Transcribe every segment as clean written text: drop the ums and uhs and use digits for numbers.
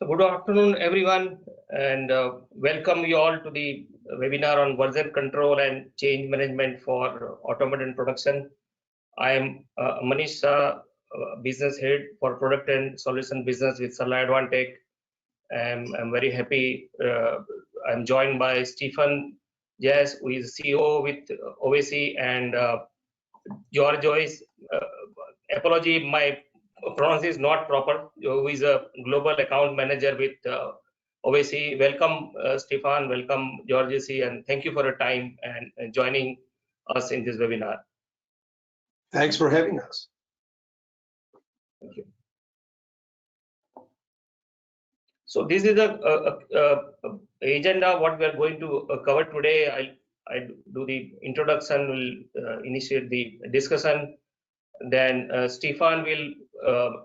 So good afternoon, everyone, and welcome you all to the webinar on version control and change management for automated production. I am Manish Shah, business head for product and solution business with Sarla Advantech. I'm very happy. I'm joined by Stephen Jazz, who is CEO with AUVESY, and George Joyce. Apology, my pronounce is not proper. Who is a global account manager with AUVESY. Welcome, Stefan. Welcome, George, and thank you for your time and joining us in this webinar. Thanks for having us. Thank you. So this is a agenda what we are going to cover today. I do the introduction, will initiate the discussion. Then Stefan will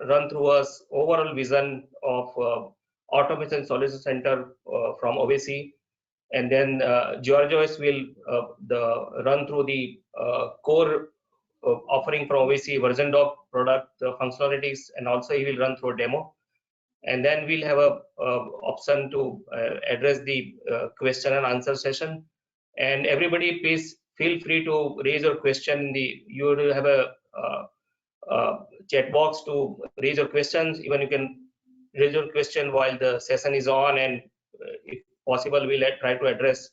run through us overall vision of Automation Solution Center from AUVESY, and then Georgios will run through the core offering from AUVESY version doc product functionalities, and also he will run through a demo. And then we'll have a option to address the question and answer session. And everybody, please feel free to raise your question. You will have a chat box to raise your questions. Even you can raise your question while the session is on, and if possible, we'll try to address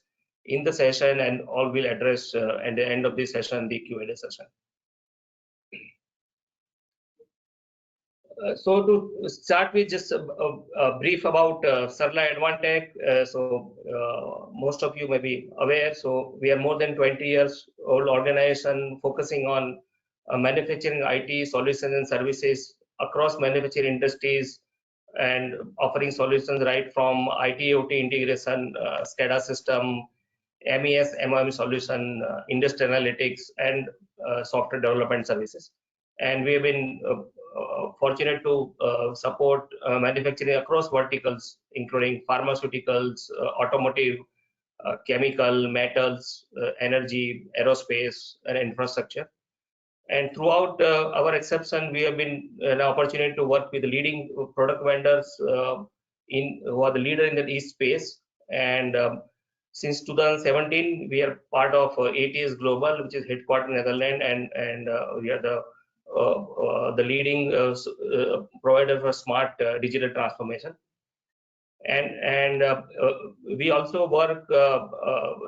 in the session, and all will address at the end of the session, the Q&A session. So to start with, just a brief about Sarla Advantech. Most of you may be aware. So we are more than 20 years old organization focusing on manufacturing IT solutions and services across manufacturing industries, and offering solutions right from IT OT integration, SCADA system, MES MOM solution, industrial analytics, and software development services. And we have been fortunate to support manufacturing across verticals, including pharmaceuticals, automotive, chemical, metals, energy, aerospace, and infrastructure. And throughout our exception, we have been an opportunity to work with the leading product vendors who are the leader in the East space. And since 2017, we are part of ATS Global, which is headquartered in Netherlands, and we are the leading provider for smart digital transformation. And we also work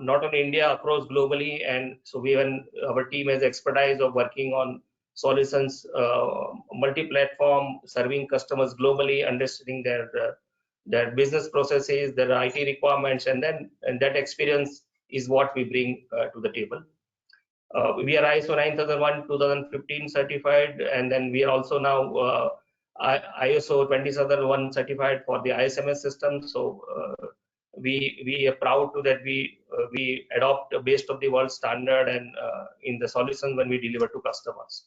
not only India, across globally, and so our team has expertise of working on solutions, multi-platform, serving customers globally, understanding their business processes, their IT requirements, and that experience is what we bring to the table. We are ISO 9001 2015 certified, and then we are also now ISO 27001 certified for the ISMS system. So we are proud to that we adopt based of the world standard and in the solution when we deliver to customers.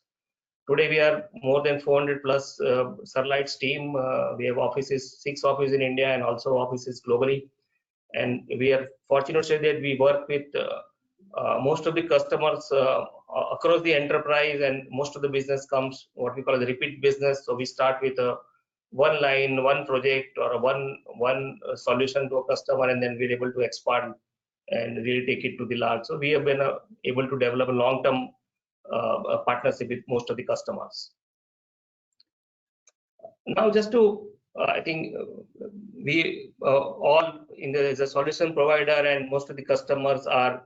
Today we are more than 400 plus Sarlites team. We have 6 offices in India and also offices globally. And we are fortunate to say that we work with most of the customers across the enterprise, and most of the business comes what we call the repeat business. So we start with one line, one project, or one solution to a customer, and then we're able to expand and really take it to the large. So we have been able to develop a long-term partnership with most of the customers. Now, just to I think we all as a solution provider, and most of the customers are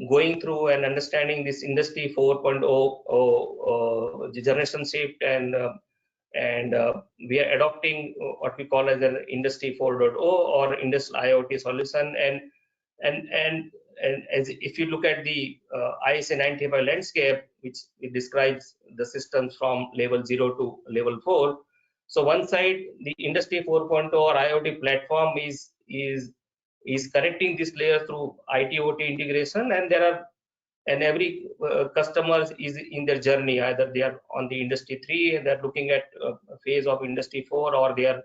going through and understanding this industry 4.0 generation shift, and we are adopting what we call as an industry 4.0 or industrial IoT solution. And as if you look at the ISA 95 landscape, which it describes the systems from level 0 to level 4. So one side, the industry 4.0 or IoT platform is connecting this layer through IT OT integration, and every customer is in their journey. Either they are on the industry 3 and they're looking at a phase of industry 4, or they are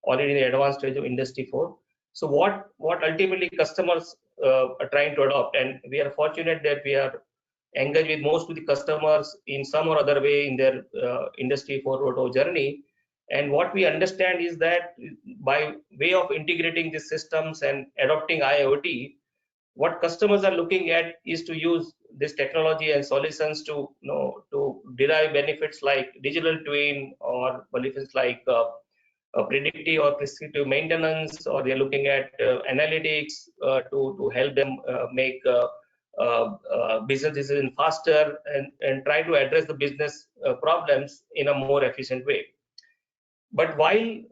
already in the advanced stage of industry 4. So what ultimately customers are trying to adopt, and we are fortunate that we are engaged with most of the customers in some or other way in their industry 4.0 journey. And what we understand is that by way of integrating these systems and adopting IoT, what customers are looking at is to use this technology and solutions to to derive benefits like digital twin, or benefits like predictive or prescriptive maintenance, or they're looking at analytics to help them make business decisions faster, and try to address the business problems in a more efficient way. But while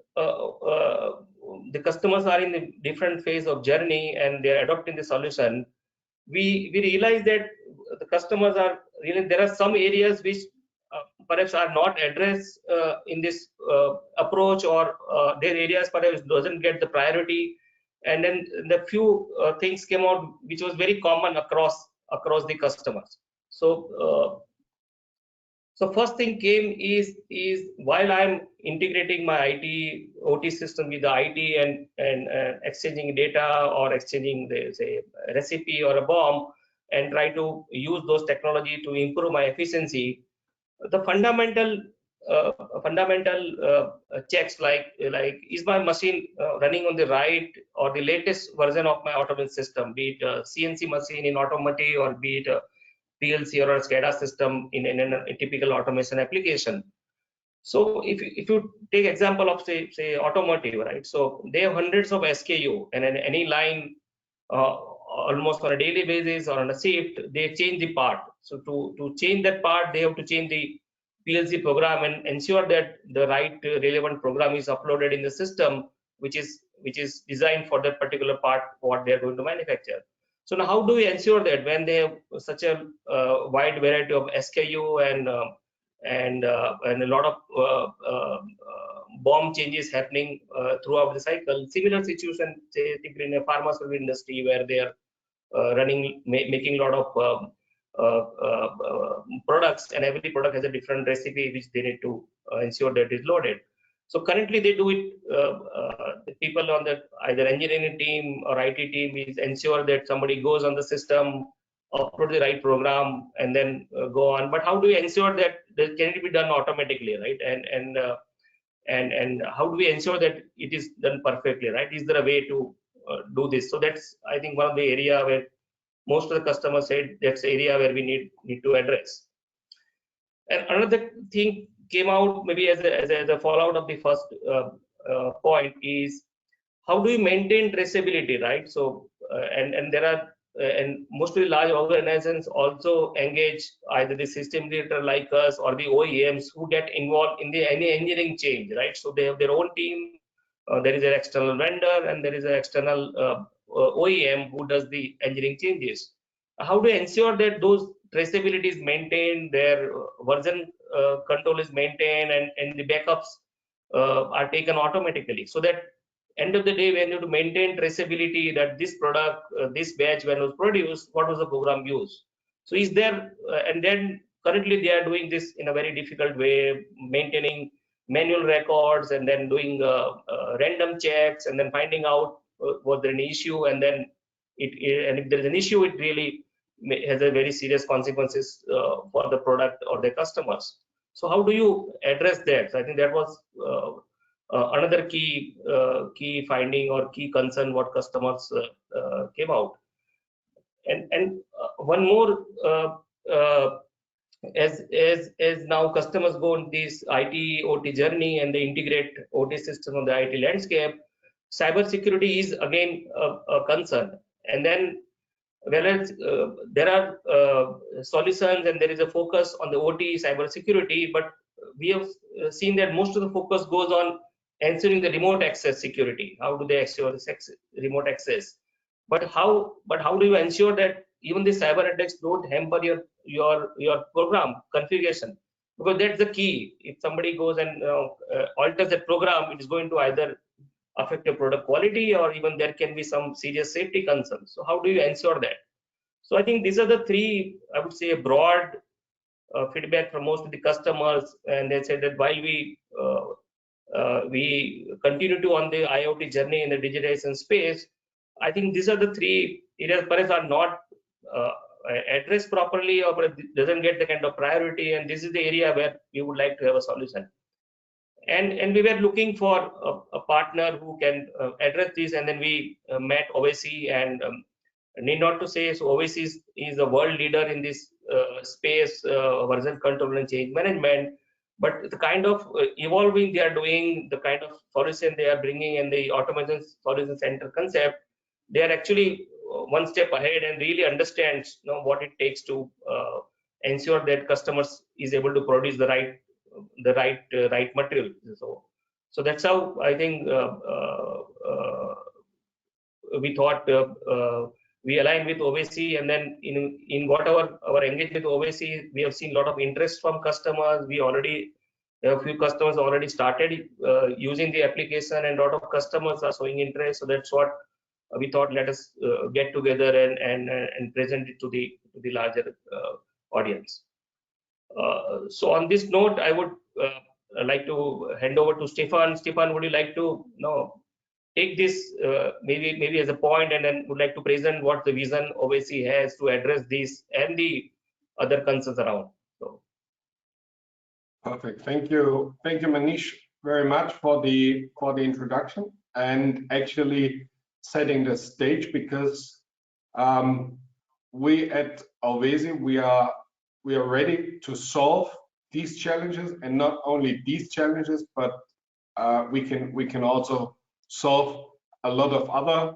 the customers are in a different phase of journey and they're adopting the solution, we realize that the customers are really, there are some areas which perhaps are not addressed in this approach, or their areas perhaps doesn't get the priority. And then the few things came out which was very common across the customers. So first thing came is while I'm integrating my IT OT system with the IT and exchanging data, or exchanging the, say, recipe or a bomb, and try to use those technology to improve my efficiency, the fundamental checks like is my machine running on the right or the latest version of my automation system, be it a CNC machine in automotive, or be it a PLC or a SCADA system in a typical automation application. So if you take example of say automotive, right? So they have hundreds of SKU, and in any line, almost on a daily basis or on a shift, they change the part. So to change that part, they have to change the PLC program and ensure that the right relevant program is uploaded in the system, which is designed for that particular part what they are going to manufacture. So now, how do we ensure that when they have such a wide variety of SKU and a lot of BOM changes happening throughout the cycle? Similar situation, say, in a pharmaceutical industry, where they are making a lot of products, and every product has a different recipe which they need to ensure that is loaded. So currently they do it, the people on the either engineering team or IT team is ensure that somebody goes on the system, upload the right program, and then go on. But how do we ensure that can it be done automatically, right? And how do we ensure that it is done perfectly, right? Is there a way to do this? So that's, I think, one of the area where most of the customers said that's the area where we need to address. And another thing came out maybe as a fallout of the first point is how do you maintain traceability, right? So and there are and mostly large organizations also engage either the system integrator like us or the OEMs who get involved in any engineering change, right? So they have their own team. There is an external vendor, and there is an external OEM who does the engineering changes. How do you ensure that those traceability is maintained, their version control is maintained, and the backups are taken automatically, so that end of the day, when you have to maintain traceability that this product, this batch when was produced, what was the program used? So is there, and then currently they are doing this in a very difficult way, maintaining manual records and then doing random checks and then finding out was there an issue, and then and if there is an issue, it really has a very serious consequences for the product or the customers. So how do you address that? So I think that was another key finding or key concern what customers came out. And one more, as now customers go on this IT OT journey and they integrate OT system on the IT landscape, cybersecurity is again a concern. And then whereas there are solutions and there is a focus on the OT cybersecurity, but we have seen that most of the focus goes on ensuring the remote access security. How do they ensure the remote access? But how do you ensure that even the cyber attacks don't hamper your program configuration? Because that's the key. If somebody goes and alters that program, it is going to either affect your product quality, or even there can be some serious safety concerns. So how do you ensure that? So I think these are the three, I would say, broad feedback from most of the customers, and they said that while we continue to on the IoT journey in the digitization space, I think these are the three areas perhaps are not addressed properly, or doesn't get the kind of priority, and this is the area where we would like to have a solution. and we were looking for a partner who can address this, and then we met AUVESY, and need not to say, so AUVESY is a world leader in this space, version control and change management. But the kind of evolving they are doing, the kind of solution they are bringing, and the automation solution center concept, they are actually one step ahead and really understands, what it takes to ensure that customers is able to produce the right material. So that's how I think we thought we aligned with AUVESY, and then in whatever our engagement with AUVESY, we have seen a lot of interest from customers. We already a few customers already started using the application, and a lot of customers are showing interest. So that's what we thought, let us get together and present it to the larger audience. So on this note, I would like to hand over to Stefan. Stefan, would you like to take this maybe as a point, and then would like to present what the vision AUVESY has to address this and the other concerns around? So. Perfect. Thank you, Manish, very much for the introduction and actually setting the stage, because we at AUVESY we are ready to solve these challenges, and not only these challenges, but we can also solve a lot of other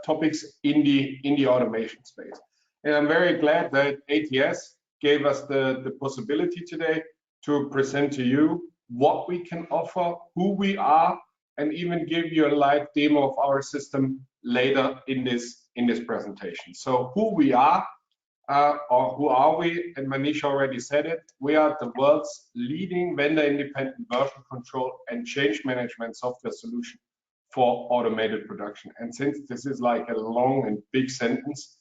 topics in the automation space. And I'm very glad that ATS gave us the possibility today to present to you what we can offer, who we are, and even give you a live demo of our system later in this presentation. So who we are, or who are we? And Manish already said it. We are the world's leading vendor-independent version control and change management software solution for automated production. And since this is like a long and big sentence,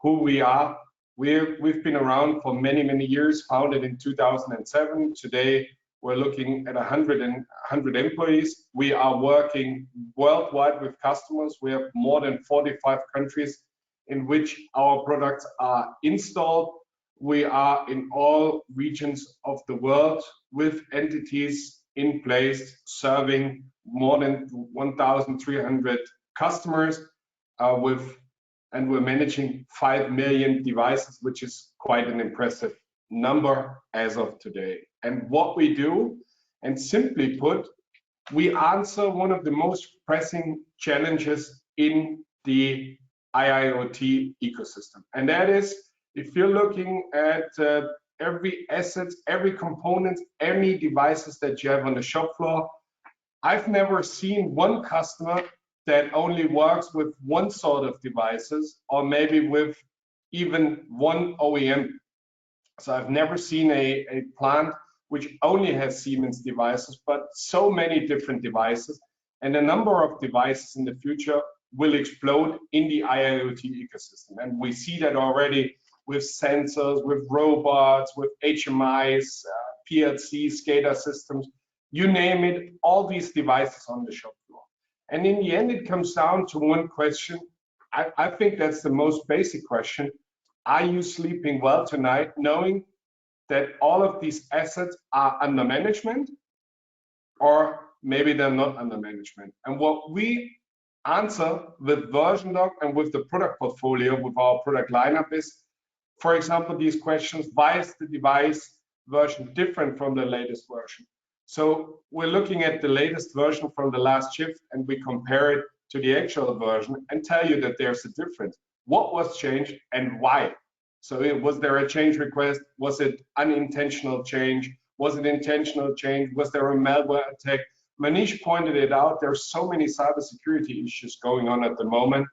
who we are, we've been around for many years, founded in 2007. Today, we're looking at 100 employees. We are working worldwide with customers. We have more than 45 countries in which our products are installed. We are in all regions of the world with entities in place serving more than 1,300 customers, and we're managing 5 million devices, which is quite an impressive number as of today. And what we do, and simply put, we answer one of the most pressing challenges in the IIoT ecosystem. And that is, if you're looking at every asset, every component, any devices that you have on the shop floor, I've never seen one customer that only works with one sort of devices, or maybe with even one OEM. So I've never seen a plant which only has Siemens devices, but so many different devices. And the number of devices in the future will explode in the IIoT ecosystem. And we see that already with sensors, with robots, with HMIs, PLCs, SCADA systems, you name it, all these devices on the shop floor. And in the end, it comes down to one question. I think that's the most basic question. Are you sleeping well tonight, knowing that all of these assets are under management, or maybe they're not under management? And what we answer with VersionDoc and with the product portfolio, with our product lineup is, for example, these questions: why is the device version different from the latest version? So we're looking at the latest version from the last shift, and we compare it to the actual version and tell you that there's a difference. What was changed and why? So was there a change request? Was it unintentional change? Was it intentional change? Was there a malware attack? Manish pointed it out. There's so many cybersecurity issues going on at the moment.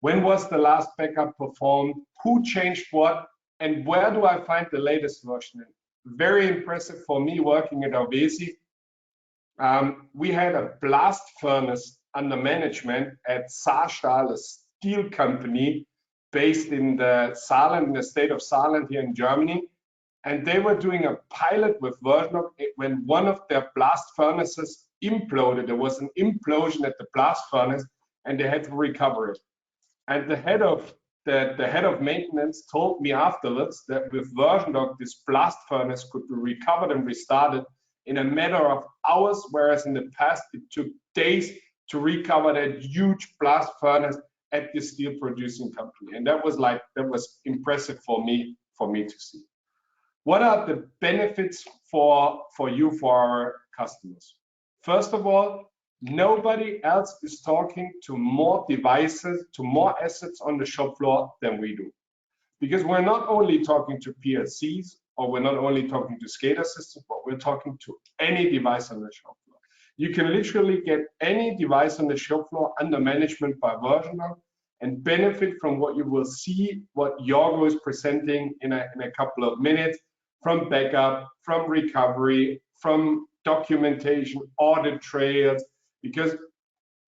When was the last backup performed? Who changed what? And where do I find the latest version? Very impressive for me working at AUVESY. We had a blast furnace under management at Saarstahl, a steel company based in the Saarland, in the state of Saarland here in Germany. And they were doing a pilot with VersionDoc when one of their blast furnaces imploded. There was an implosion at the blast furnace, and they had to recover it. And the head of maintenance told me afterwards that with VersionDoc, this blast furnace could be recovered and restarted in a matter of hours, whereas in the past it took days to recover that huge blast furnace at the steel producing company. And that was impressive for me to see. What are the benefits for our customers? First of all, nobody else is talking to more devices, to more assets on the shop floor than we do. Because we're not only talking to PLCs, or we're not only talking to SCADA systems, but we're talking to any device on the shop floor. You can literally get any device on the shop floor under management by version log and benefit from what you will see, what Jorgo is presenting in a couple of minutes, from backup, from recovery, from documentation, audit trails. Because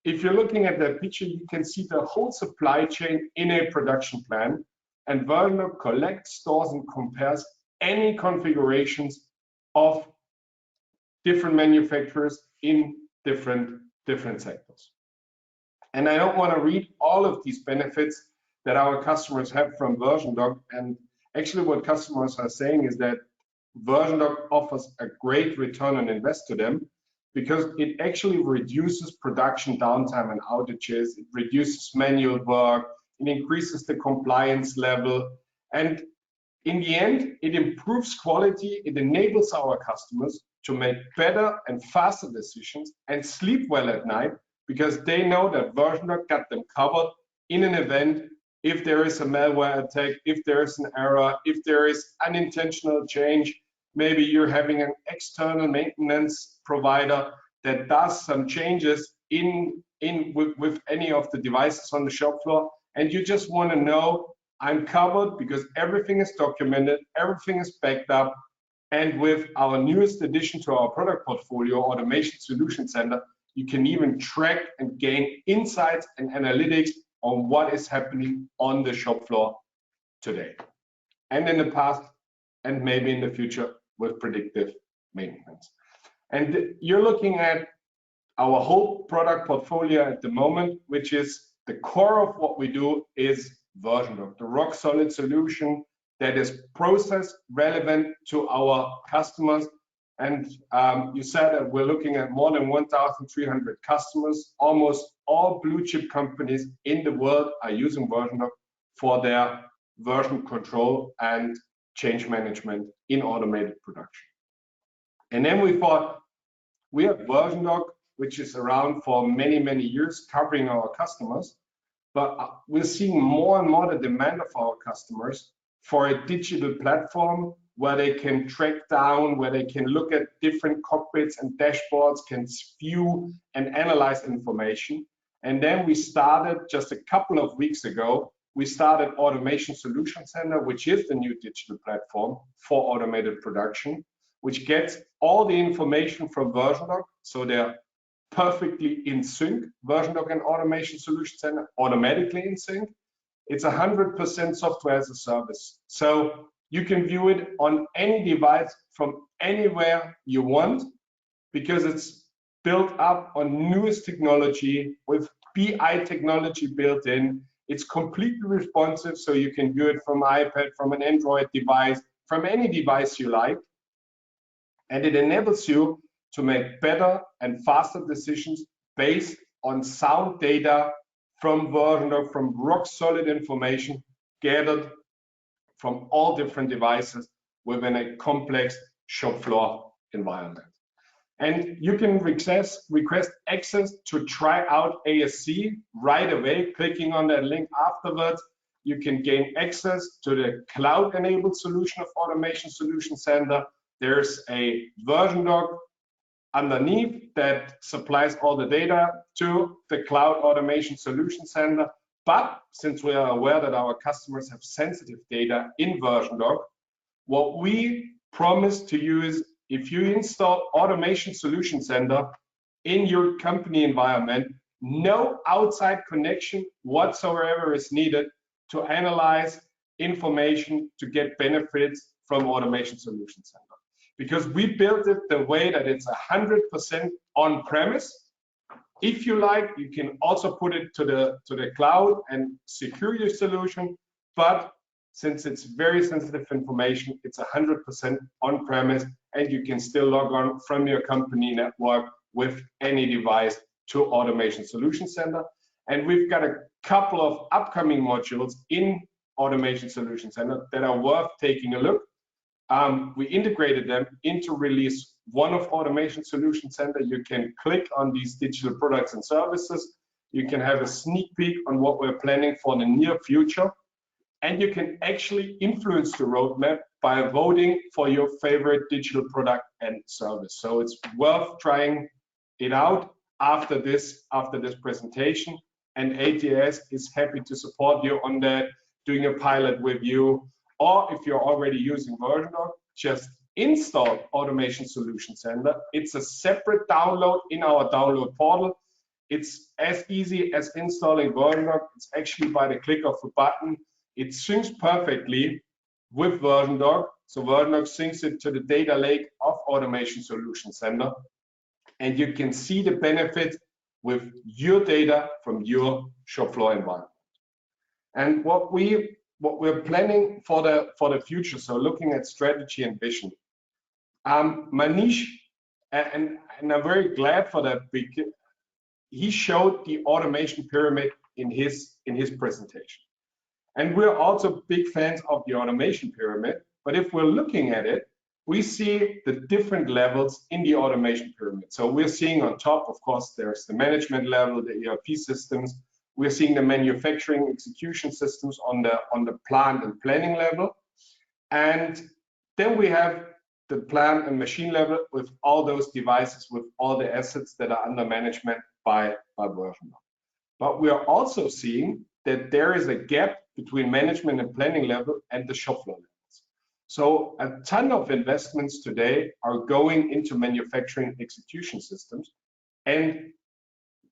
if you're looking at that picture, you can see the whole supply chain in a production plan, and version log collects, stores, and compares any configurations of different manufacturers in different sectors. And I don't want to read all of these benefits that our customers have from version log. And actually what customers are saying is that version log offers a great return on invest to them, because it actually reduces production downtime and outages, it reduces manual work, it increases the compliance level, and in the end, it improves quality, it enables our customers to make better and faster decisions and sleep well at night, because they know that version log got them covered in an event. If there is a malware attack, if there is an error, if there is unintentional change, maybe you're having an external maintenance provider that does some changes with any of the devices on the shop floor, and you just want to know, I'm covered because everything is documented, everything is backed up. And with our newest addition to our product portfolio, Automation Solution Center, you can even track and gain insights and analytics on what is happening on the shop floor today, and in the past, and maybe in the future with predictive maintenance. And you're looking at our whole product portfolio at the moment, which is the core of what we do is version log, the rock solid solution that is process relevant to our customers. And you said that we're looking at more than 1,300 customers. Almost all blue chip companies in the world are using version log for their version control and change management in automated production. And then we thought, we have version log, which is around for many, many years, covering our customers. But we're seeing more and more the demand of our customers for a digital platform where they can track down, where they can look at different cockpits and dashboards, can view and analyze information. And then we started just a couple of weeks ago, we started Automation Solution Center, which is the new digital platform for automated production, which gets all the information from version log, so they're perfectly in sync. Version log and Automation Solution Center automatically in sync. It's 100% software as a service. So you can view it on any device from anywhere you want, because it's built up on newest technology with BI technology built in. It's completely responsive, so you can view it from iPad, from an Android device, from any device you like. And it enables you to make better and faster decisions based on sound data from version log, from rock solid information gathered from all different devices within a complex shop floor environment. And you can request access to try out ASC right away, clicking on that link afterwards. You can gain access to the cloud-enabled solution of Automation Solution Center. There's a version log underneath that supplies all the data to the Cloud Automation Solution Center. But since we are aware that our customers have sensitive data in version log, what we promise to you is, if you install Automation Solution Center in your company environment, no outside connection whatsoever is needed to analyze information to get benefits from Automation Solution Center. Because we built it the way that it's 100% on-premise. If you like, you can also put it to the cloud and secure your solution. But since it's very sensitive information, it's 100% on-premise, and you can still log on from your company network with any device to Automation Solution Center. And we've got a couple of upcoming modules in Automation Solution Center that are worth taking a look. We integrated them into release 1 of Automation Solution Center. You can click on these digital products and services. You can have a sneak peek on what we're planning for the near future. And you can actually influence the roadmap by voting for your favorite digital product and service. So it's worth trying it out after this presentation. And ATS is happy to support you on that, doing a pilot with you. Or if you're already using VersionDoc, just install Automation Solution Center. It's a separate download in our download portal. It's as easy as installing VersionDoc. It's actually by the click of a button. It syncs perfectly with VersionDoc. So VersionDoc syncs it to the data lake of Automation Solution Center. And you can see the benefit with your data from your shop floor environment. And what we're planning for the future, so looking at strategy and vision. Manish, and I'm very glad for that, because he showed the automation pyramid in his presentation. And we're also big fans of the automation pyramid, but if we're looking at it, we see the different levels in the automation pyramid. So we're seeing on top, of course, there's the management level, the ERP systems. We're seeing the manufacturing execution systems on the plant and planning level. And then we have the plant and machine level with all those devices, with all the assets that are under management by VersionDoc. But we are also seeing that there is a gap between management and planning level and the shop floor levels. So a ton of investments today are going into manufacturing execution systems. And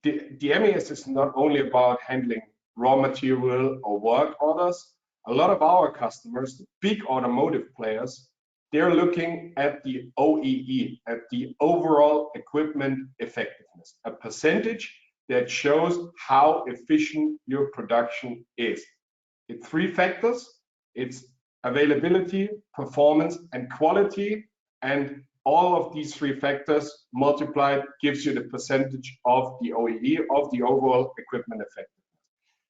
the MES is not only about handling raw material or work orders. A lot of our customers, the big automotive players, they're looking at the OEE, at the overall equipment effectiveness, a percentage that shows how efficient your production is. It's 3 factors. It's availability, performance, and quality. And all of these 3 factors multiplied gives you the percentage of the OEE, of the overall equipment effectiveness.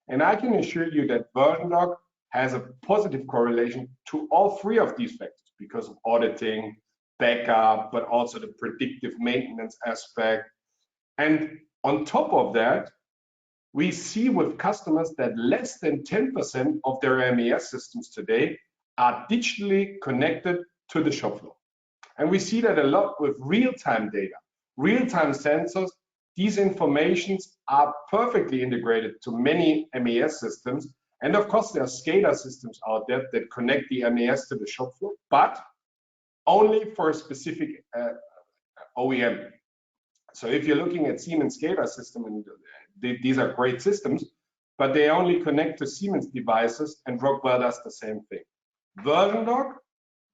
And I can assure you that VersionDoc has a positive correlation to all 3 of these factors because of auditing, backup, but also the predictive maintenance aspect. And on top of that, we see with customers that less than 10% of their MES systems today are digitally connected to the shop floor. And we see that a lot with real-time data, real-time sensors. These informations are perfectly integrated to many MES systems. And of course, there are SCADA systems out there that connect the MES to the shop floor, but only for a specific OEM. So if you're looking at Siemens SCADA system, and these are great systems, but they only connect to Siemens devices, and Rockwell does the same thing. VersionDoc,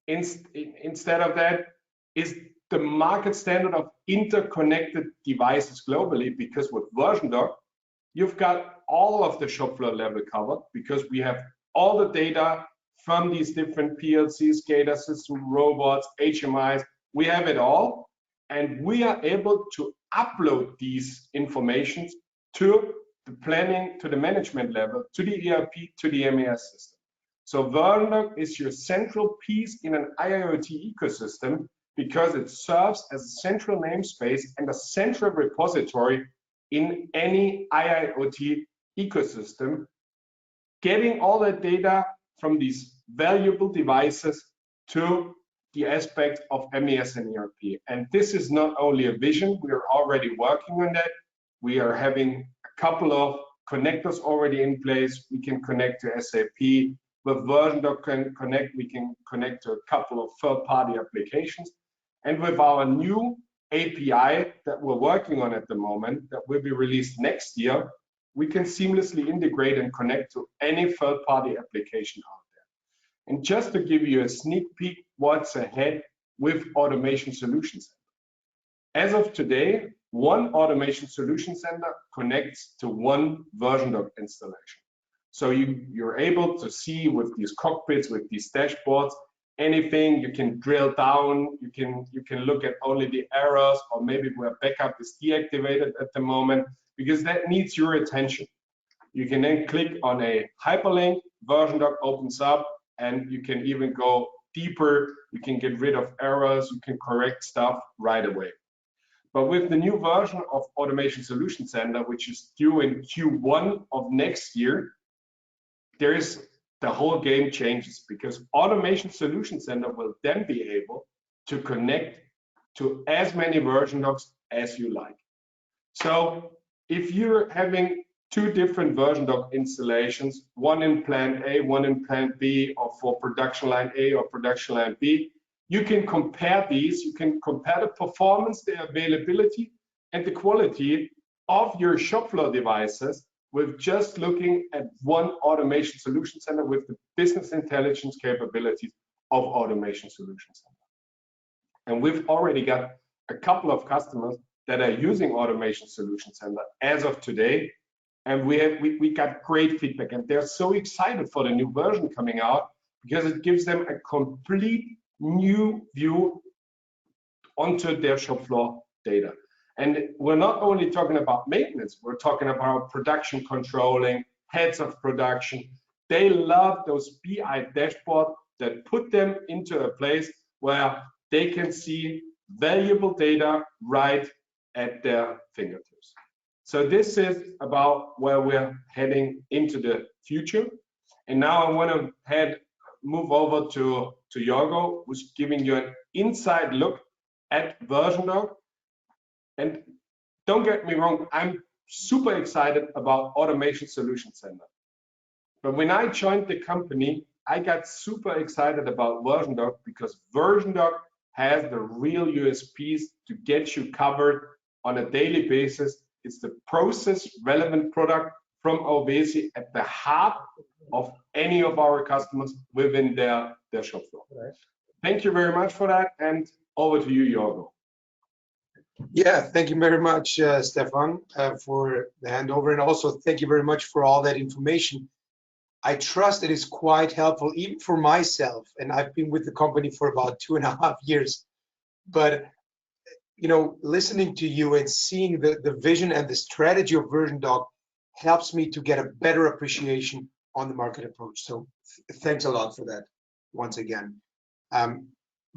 instead of that, is the market standard of interconnected devices globally, because with VersionDoc, you've got all of the shop floor level covered, because we have all the data from these different PLCs, SCADA systems, robots, HMIs. We have it all, and we are able to upload these informations to the planning, to the management level, to the ERP, to the MES system. So VersionDoc is your central piece in an IIoT ecosystem, because it serves as a central namespace and a central repository in any IIoT ecosystem, getting all that data from these valuable devices to the aspect of MES and ERP. And this is not only a vision, we are already working on that. We are having a couple of connectors already in place. We can connect to SAP. With VersionDoc Connect, we can connect to a couple of third-party applications. And with our new API that we're working on at the moment, that will be released next year, we can seamlessly integrate and connect to any third-party application out there. And just to give you a sneak peek what's ahead with Automation Solution Center. As of today, one Automation Solution Center connects to one VersionDoc installation. So you're able to see with these cockpits, with these dashboards, anything. You can drill down. You can look at only the errors, or maybe where backup is deactivated at the moment, because that needs your attention. You can then click on a hyperlink, version doc opens up, and you can even go deeper. You can get rid of errors, you can correct stuff right away. But with the new version of Automation Solution Center, which is due in Q1 of next year, the whole game changes, because Automation Solution Center will then be able to connect to as many version docs as you like. So if you're having two different version doc installations, one in plant A, one in plant B, or for production line A or production line B, you can compare these. You can compare the performance, the availability, and the quality of your shop floor devices with just looking at one Automation Solution Center with the business intelligence capabilities of Automation Solution Center. And we've already got a couple of customers that are using Automation Solution Center as of today. And we got great feedback, and they're so excited for the new version coming out, because it gives them a complete new view onto their shop floor data. And we're not only talking about maintenance, we're talking about production controlling, heads of production. They love those BI dashboards that put them into a place where they can see valuable data right at their fingertips. So this is about where we're heading into the future. And now I want to move over to Jorgo, who's giving you an inside look at version doc. And don't get me wrong, I'm super excited about Automation Solution Center. But when I joined the company, I got super excited about version doc, because version doc has the real USPs to get you covered on a daily basis. It's the process relevant product from AUVESY at the heart of any of our customers within their shop floor. Right. Thank you very much for that, and over to you, Jorgo. Yeah, thank you very much, Stefan, for the handover, and also thank you very much for all that information. I trust it is quite helpful, even for myself, and I've been with the company for about 2.5 years. But you know, listening to you and seeing the vision and the strategy of version doc helps me to get a better appreciation on the market approach. So thanks a lot for that once again.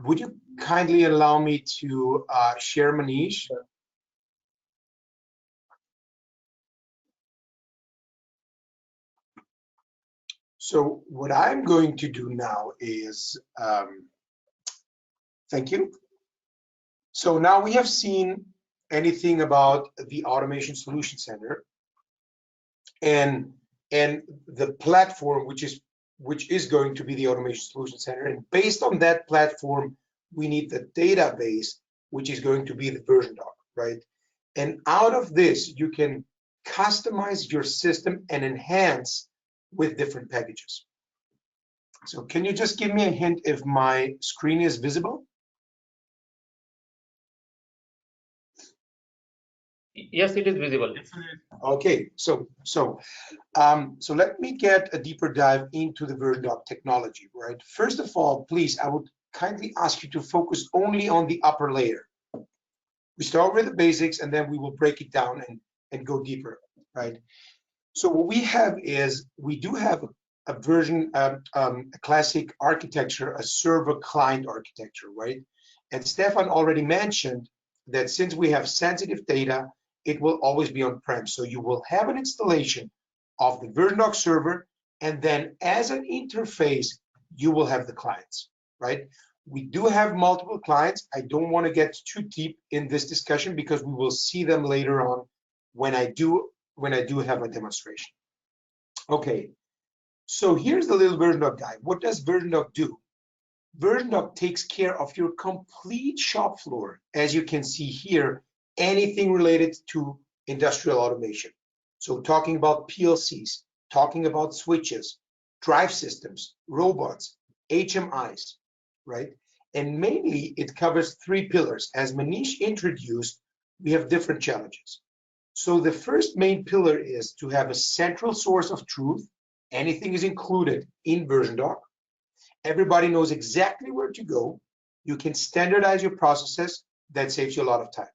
Would you kindly allow me to share Manish? So what I'm going to do now is, thank you. So now we have seen anything about the Automation Solution Center and the platform, which is going to be the Automation Solution Center. And based on that platform, we need the database, which is going to be the version doc, right? And out of this, you can customize your system and enhance with different packages. So can you just give me a hint if my screen is visible? Yes, it is visible. Okay, so let me get a deeper dive into the version doc technology, right? First of all, please, I would kindly ask you to focus only on the upper layer. We start with the basics, and then we will break it down and go deeper, right? So what we have is, we do have a version, a classic architecture, a server client architecture, right? And Stefan already mentioned that since we have sensitive data, it will always be on-prem. So you will have an installation of the version doc server, and then as an interface, you will have the clients, right? We do have multiple clients. I don't want to get too deep in this discussion, because we will see them later on when I do have a demonstration. Okay, so here's the little version doc guide. What does version doc do? Version doc takes care of your complete shop floor. As you can see here, anything related to industrial automation. So talking about PLCs, talking about switches, drive systems, robots, HMIs, right? And mainly it covers 3 pillars. As Manish introduced, we have different challenges. So the first main pillar is to have a central source of truth. Anything is included in version doc. Everybody knows exactly where to go. You can standardize your processes. That saves you a lot of time.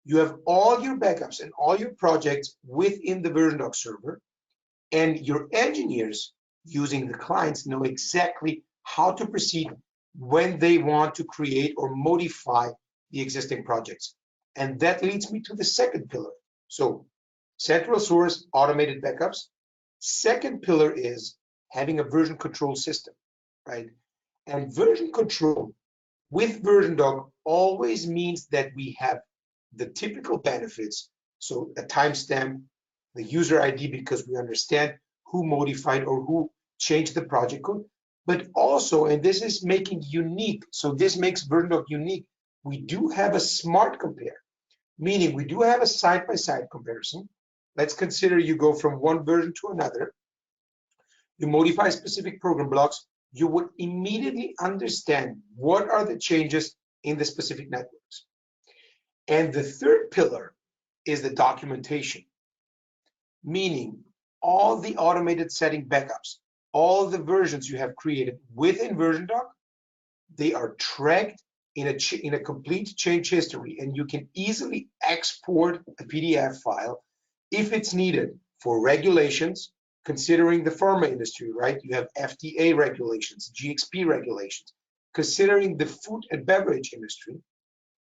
You have all your backups and all your projects within the version doc server, and your engineers using the clients know exactly how to proceed when they want to create or modify the existing projects. And that leads me to the second pillar. So central source, automated backups. Second pillar is having a version control system, right? And version control with version doc always means that we have the typical benefits. So a timestamp, the user ID, because we understand who modified or who changed the project code, but also, and this is making unique, so this makes version doc unique, we do have a smart compare, meaning we do have a side-by-side comparison. Let's consider you go from one version to another, you modify specific program blocks, you would immediately understand what are the changes in the specific networks. And the third pillar is the documentation, meaning all the automated setting backups, all the versions you have created within version doc, they are tracked in a complete change history, and you can easily export a PDF file if it's needed for regulations. Considering the pharma industry, right? You have FDA regulations, GXP regulations. Considering the food and beverage industry,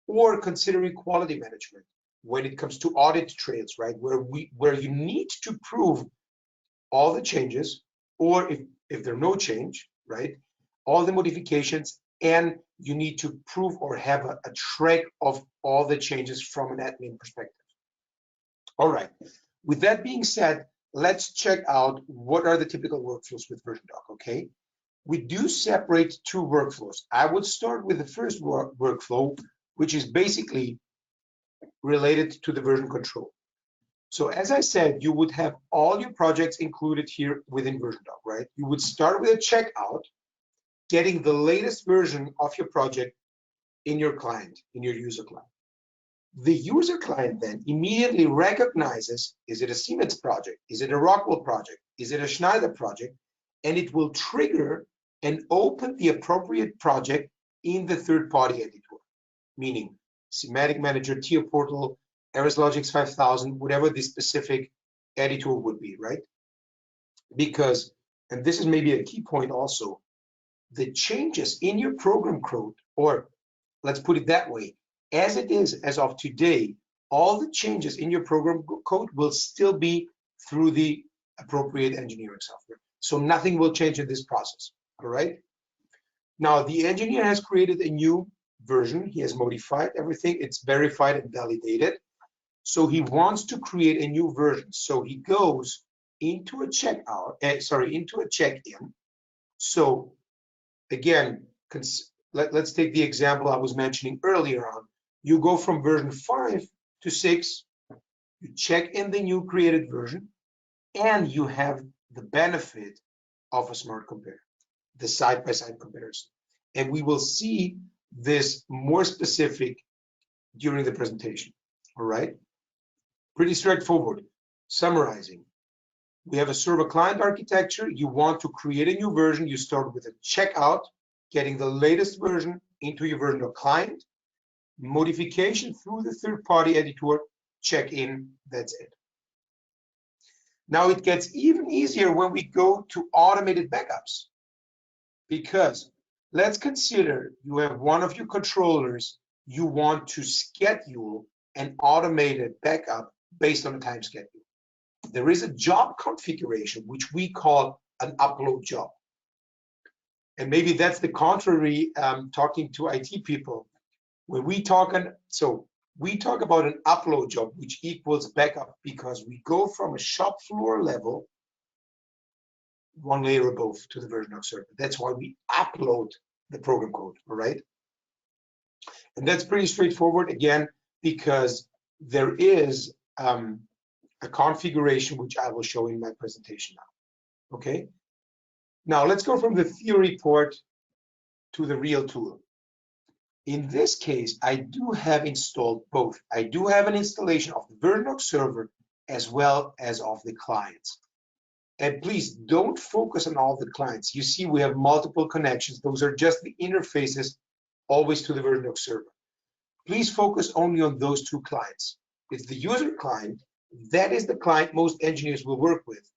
or considering quality management when it comes to audit trails, right? Where you need to prove all the changes, or if there's no change, right? All the modifications, and you need to prove or have a track of all the changes from an admin perspective. All right, with that being said, let's check out what are the typical workflows with version doc, okay? We do separate two workflows. I would start with the first workflow, which is basically related to the version control. So as I said, you would have all your projects included here within version doc, right? You would start with a checkout, getting the latest version of your project in your client, in your user client. The user client then immediately recognizes, is it a Siemens project? Is it a Rockwell project? Is it a Schneider project? And it will trigger and open the appropriate project in the third-party editor, meaning Semantic Manager, Tier Portal, Logix 5000, whatever the specific editor would be, right? Because, and this is maybe a key point also, the changes in your program code, or let's put it that way, as it is as of today, all the changes in your program code will still be through the appropriate engineering software. So nothing will change in this process, all right? Now, the engineer has created a new version. He has modified everything. It's verified and validated. So he wants to create a new version. So he goes into a into a check-in. So again, let's take the example I was mentioning earlier on. You go from version 5 to 6, you check in the new created version, and you have the benefit of a smart compare, the side-by-side comparison. And we will see this more specific during the presentation, all right? Pretty straightforward. Summarizing, we have a server-client architecture. You want to create a new version. You start with a checkout, getting the latest version into your version of client, modification through the third-party editor, check in, that's it. Now it gets even easier when we go to automated backups, because let's consider you have one of your controllers, you want to schedule an automated backup based on a time schedule. There is a job configuration, which we call an upload job. And maybe that's the contrary, talking to IT people. When we talk, we talk about an upload job, which equals backup, because we go from a shop floor level, one layer above, to the version doc server. That's why we upload the program code, all right? And that's pretty straightforward, again, because there is a configuration which I will show in my presentation now, okay? Now let's go from the theory part to the real tool. In this case, I do have installed both. I do have an installation of the version doc server as well as of the clients. And please don't focus on all the clients. You see, we have multiple connections. Those are just the interfaces always to the VersionDoc server. Please focus only on those two clients. It's the user client, that is the client most engineers will work with,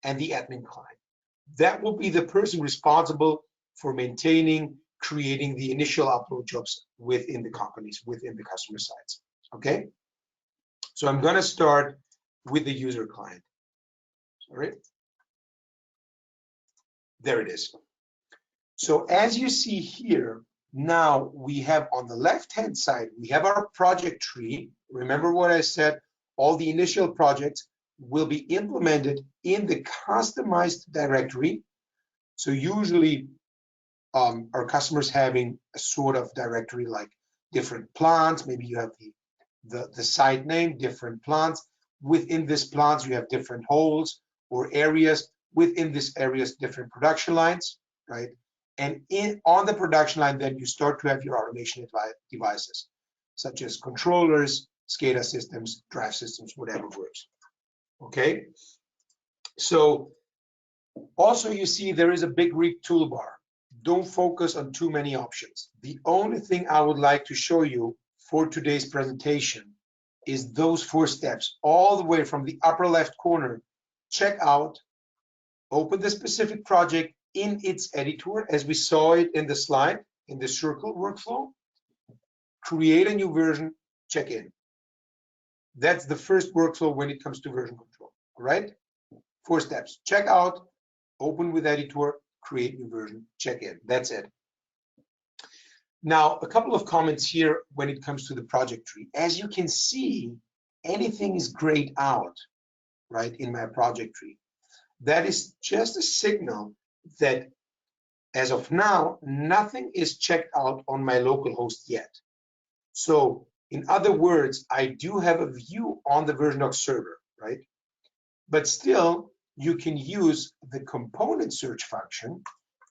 and the admin client. That will be the person responsible for maintaining, creating the initial upload jobs within the companies, within the customer sites. Okay? So I'm going to start with the user client. Sorry. There it is. So as you see here, now we have on the left-hand side, we have our project tree. Remember what I said, all the initial projects will be implemented in the customized directory. So usually our customers having a sort of directory like different plants, maybe you have the site name, different plants. Within this plants, you have different holes or areas. Within this areas, different production lines, right? And on the production line, then you start to have your automation devices, such as controllers, SCADA systems, drive systems, whatever works. Okay. So also you see there is a big rig toolbar. Don't focus on too many options. The only thing I would like to show you for today's presentation is those 4 steps, all the way from the upper left corner. Check out, open the specific project in its editor, as we saw it in the slide, in the circle workflow, create a new version, check in. That's the first workflow when it comes to version control, all right? 4 steps, check out, open with editor, create new version, check in, that's it. Now, a couple of comments here when it comes to the project tree. As you can see, anything is grayed out, right, in my project tree. That is just a signal that as of now, nothing is checked out on my local host yet. So in other words, I do have a view on the VersionDoc server, right? But still, you can use the component search function.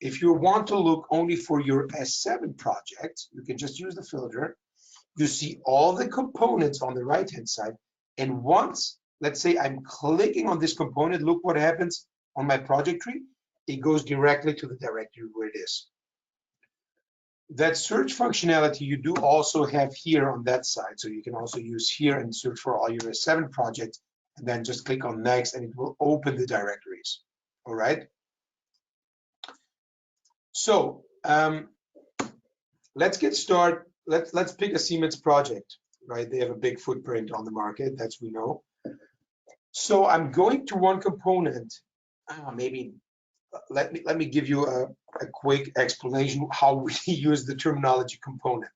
If you want to look only for your S7 project, you can just use the filter. You see all the components on the right-hand side. And once, let's say I'm clicking on this component, look what happens on my project tree. It goes directly to the directory where it is. That search functionality you do also have here on that side. So you can also use here and search for all your S7 projects, and then just click on next and it will open the directories. All right. So let's get started. Let's pick a Siemens project, right? They have a big footprint on the market, that's we know. So I'm going to one component. Maybe let me give you a quick explanation how we use the terminology component.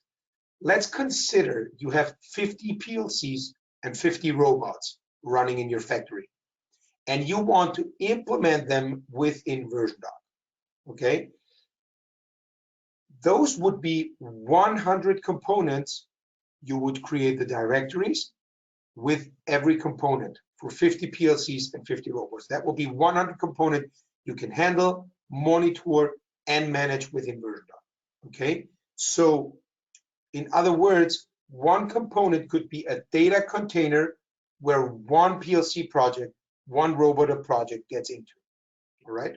Let's consider you have 50 PLCs and 50 robots running in your factory, and you want to implement them within VersionDoc. Okay, those would be 100 components. You would create the directories with every component for 50 PLCs and 50 robots. That will be 100 components you can handle, monitor, and manage within VersionDoc. Okay, so in other words, one component could be a data container where one PLC project, one robot project gets into. All right.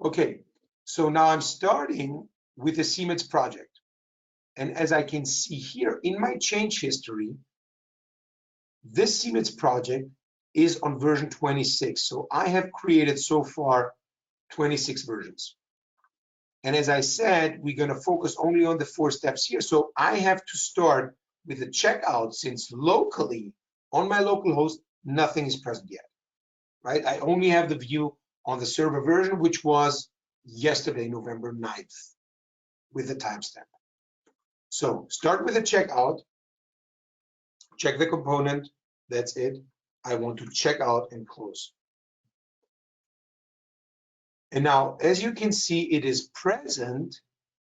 Okay, so now I'm starting with the Siemens project. And as I can see here in my change history, this Siemens project is on version 26. So I have created so far 26 versions. And as I said, we're going to focus only on the 4 steps here. So I have to start with the checkout, since locally on my local host, nothing is present yet, right? I only have the view on the server version, which was yesterday, November 9th, with the timestamp. So start with the checkout, check the component, that's it. I want to check out and close. And now, as you can see, it is present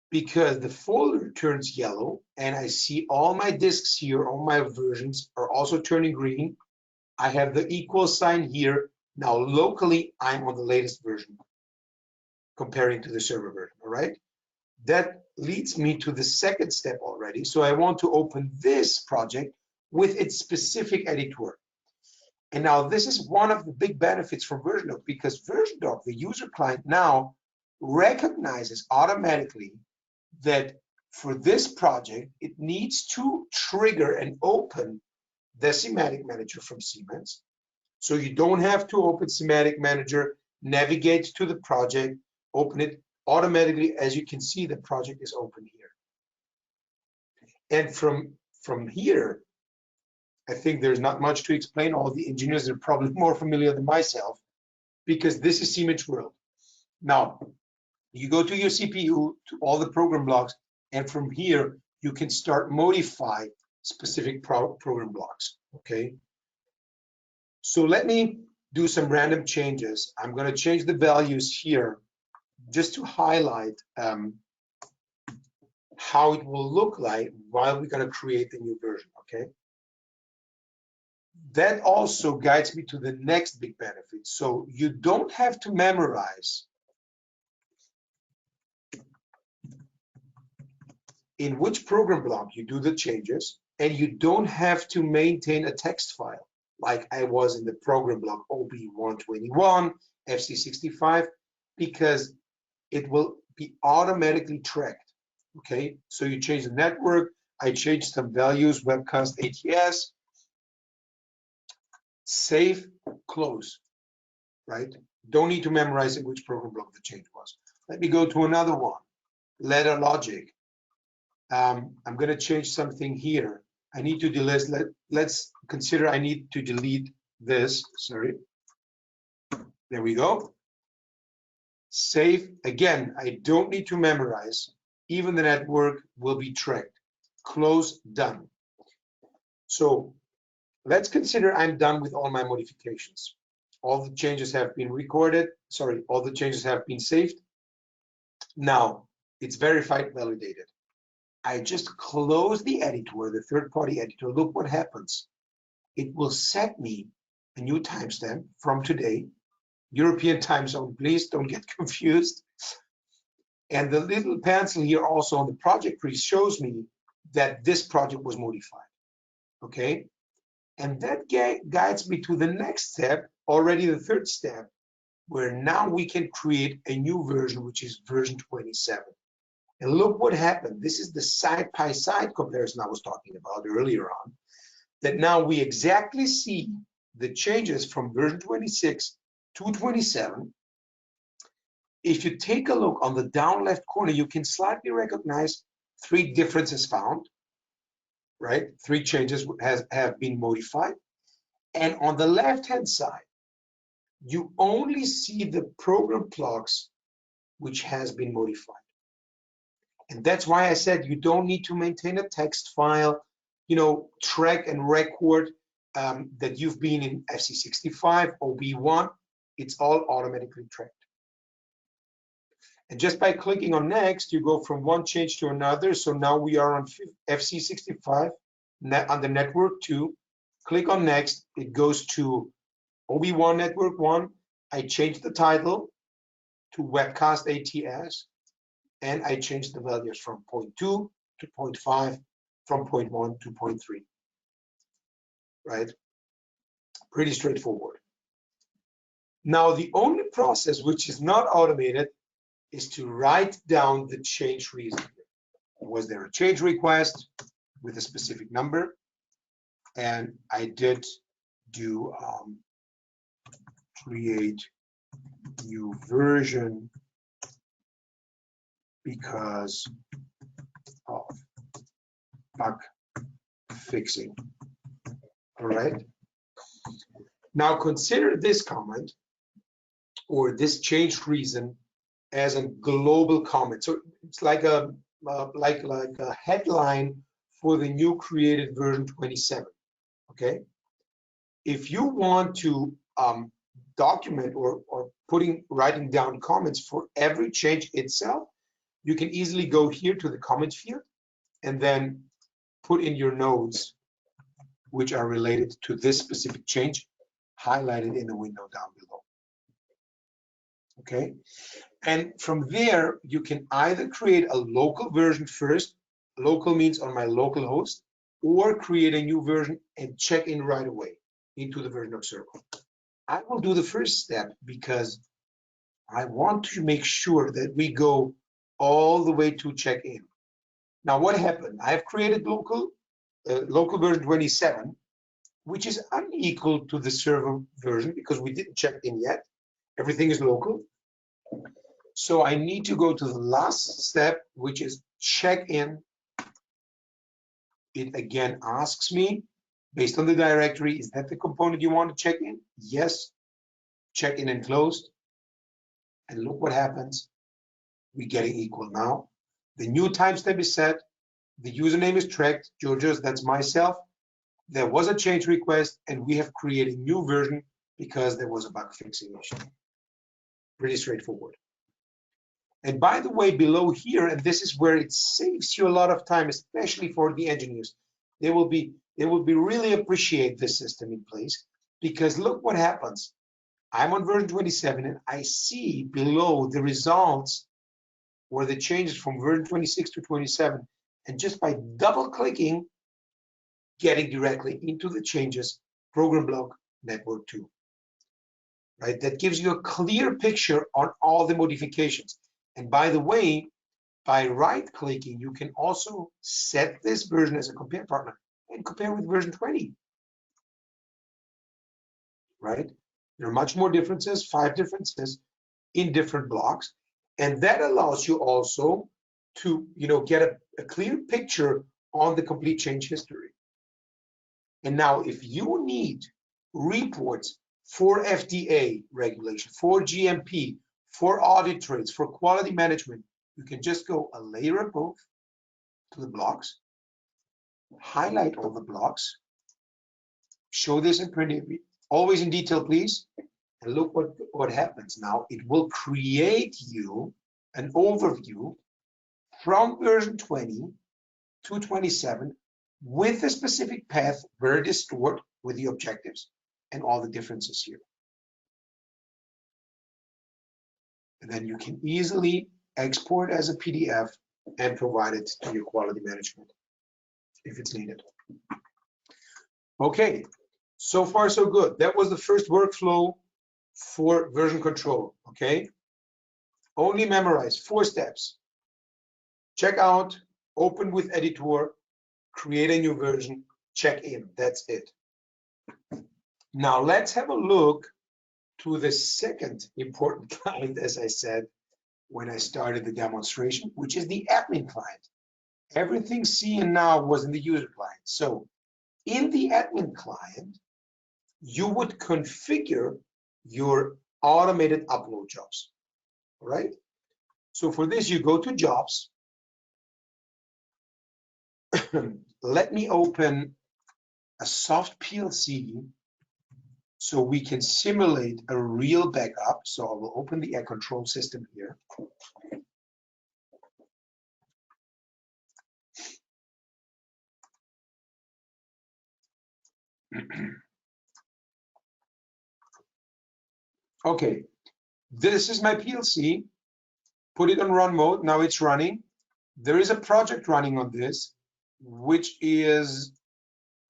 because the folder turns yellow, and I see all my disks here, all my versions are also turning green. I have the equal sign here. Now, locally, I'm on the latest version comparing to the server version, all right? That leads me to the second step already. So I want to open this project with its specific editor. And now this is one of the big benefits from VersionDoc, because VersionDoc, the user client, now recognizes automatically that for this project, it needs to trigger and open the Semantic Manager from Siemens. So you don't have to open Semantic Manager, navigate to the project, open it automatically. As you can see, the project is open here. And from here, I think there's not much to explain. All the engineers are probably more familiar than myself, because this is Siemens World. Now, you go to your CPU, to all the program blocks, and from here, you can start modify specific program blocks, okay? So let me do some random changes. I'm gonna change the values here just to highlight how it will look like while we're gonna create the new version, okay? That also guides me to the next big benefit. So you don't have to memorize in which program block you do the changes, and you don't have to maintain a text file like I was in the program block OB121, FC65, because it will be automatically tracked, okay? So you change the network, I changed some values, webcast ATS, save, close, right? Don't need to memorize in which program block the change was. Let me go to another one, ladder logic. I'm going to change something here. I need to delete, let's consider I need to delete this, sorry. There we go. Save, again, I don't need to memorize. Even the network will be tracked. Close, done. So let's consider I'm done with all my modifications. All the changes have been recorded. Sorry, all the changes have been saved. Now it's verified, validated. I just close the editor, the third-party editor. Look what happens. It will set me a new timestamp from today, European time zone. Please don't get confused. And the little pencil here also on the project tree shows me that this project was modified. Okay. And that guides me to the next step, already the third step, where now we can create a new version, which is version 27. And look what happened. This is the side-by-side comparison I was talking about earlier on, that now we exactly see the changes from version 26 to 27. If you take a look on the down left corner, you can slightly recognize 3 differences found, right? 3 changes have been modified. And on the left-hand side, you only see the program blocks which has been modified. And that's why I said you don't need to maintain a text file, you know, track and record that you've been in FC65 or B1. It's all automatically tracked. And just by clicking on next, you go from one change to another. So now we are on FC65 on the network 2. Click on next, it goes to OB1 network 1. I change the title to webcast ATS, and I changed the values from 0.2 to 0.5, from 0.1 to 0.3, right? Pretty straightforward. Now, the only process which is not automated is to write down the change reason. Was there a change request with a specific number? And I did do create new version because of bug fixing. All right. Now consider this comment or this change reason as a global comment. So it's like a like a headline for the new created version 27. Okay. If you want to document or writing down comments for every change itself, you can easily go here to the comment field and then put in your notes which are related to this specific change, highlighted in the window down below. Okay, and from there you can either create a local version first, local means on my local host, or create a new version and check in right away. into the version observer. I will do the first step because I want to make sure that we go all the way to check-in. Now, what happened? I have created local version 27, which is unequal to the server version because we didn't check in yet. Everything is local. So I need to go to the last step, which is check-in. It again asks me, based on the directory, is that the component you want to check in? Yes. Check in and closed. And look what happens. We're getting equal now. The new timestamp is set. The username is tracked. Georgios, that's myself. There was a change request, and we have created a new version because there was a bug fixing issue. Pretty straightforward. And by the way, below here, and this is where it saves you a lot of time, especially for the engineers, they will be really appreciate this system in place, because look what happens. I'm on version 27 and I see below the results or the changes from version 26 to 27, and just by double clicking, getting directly into the changes, program block network 2. Right? That gives you a clear picture on all the modifications. And by the way, by right clicking, you can also set this version as a compare partner and compare with version 20. Right? There are much more differences, 5 differences in different blocks. And that allows you also to, get a clear picture on the complete change history. And now if you need reports for FDA regulation, for GMP, for audit trails, for quality management, you can just go a layer above to the blocks, highlight all the blocks, show this in print, always in detail, please, and look what happens now. It will create you an overview from version 20 to 27 with a specific path where it is stored with the objectives and all the differences here. And then you can easily export as a PDF and provide it to your quality management if it's needed. Okay, so far so good. That was the first workflow for version control, okay? Only memorize 4 steps. Check out, open with editor, create a new version, check in, that's it. Now let's have a look to the second important client, as I said when I started the demonstration, which is the admin client. Everything seen now was in the user client. So in the admin client, you would configure your automated upload jobs, all right? So for this, you go to jobs. Let me open a soft PLC so we can simulate a real backup. So I will open the air control system here. Okay, this is my PLC. Put it on run mode. Now it's running. There is a project running on this, which is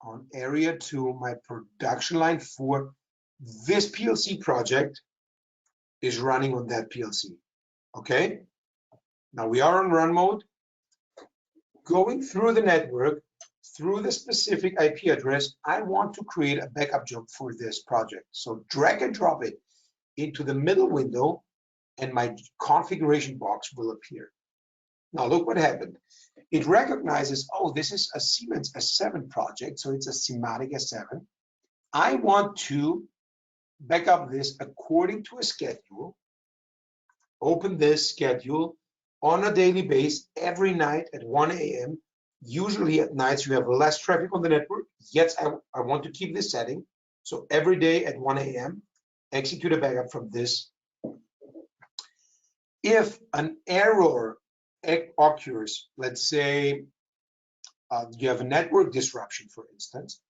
on area 2, my production line for this PLC project is running on that PLC. Okay, now we are on run mode. Going through the network, through the specific IP address, I want to create a backup job for this project. So drag and drop it into the middle window and my configuration box will appear. Now look what happened. It recognizes, oh, this is a Siemens S7 project, so it's a SIMATIC S7. I want to back up this according to a schedule. Open this schedule on a daily basis every night at 1 a.m. Usually at nights you have less traffic on the network. Yet I want to keep this setting. So every day at 1 a.m. execute a backup from this. If an error occurs, let's say you have a network disruption, for instance,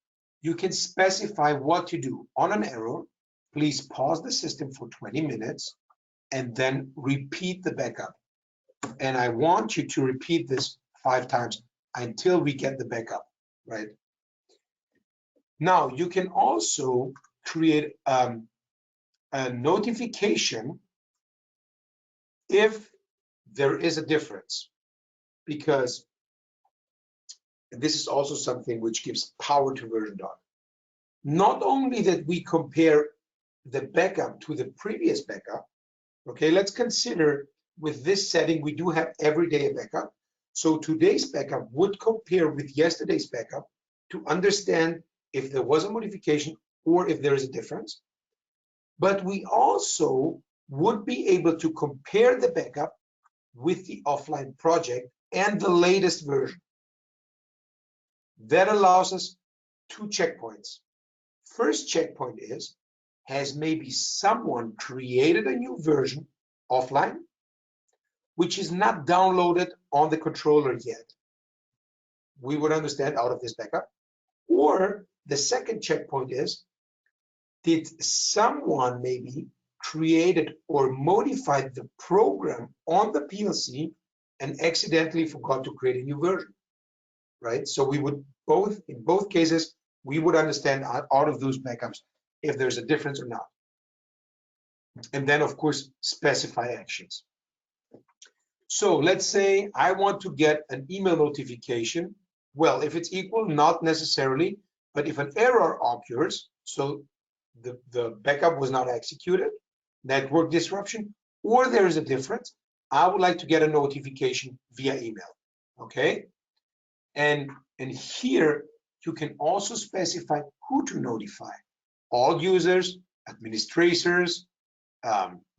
you can specify what to do. On an error, please pause the system for 20 minutes and then repeat the backup. And I want you to repeat this 5 times until we get the backup, right? Now, you can also create a notification if there is a difference, because this is also something which gives power to VersionDoc. Not only that we compare the backup to the previous backup, okay, let's consider with this setting, we do have every day a backup. So today's backup would compare with yesterday's backup to understand if there was a modification or if there is a difference. But we also would be able to compare the backup with the offline project and the latest version. That allows us 2 checkpoints. First checkpoint is, has maybe someone created a new version offline, which is not downloaded on the controller yet? We would understand out of this backup. Or the second checkpoint is, did someone maybe created or modified the program on the PLC and accidentally forgot to create a new version, right? So we would in both cases, we would understand out of those backups if there's a difference or not. And then, of course, specify actions. So let's say I want to get an email notification. Well, if it's equal, not necessarily, but if an error occurs, so the backup was not executed, network disruption, or there is a difference, I would like to get a notification via email, okay? And here you can also specify who to notify. All users, administrators,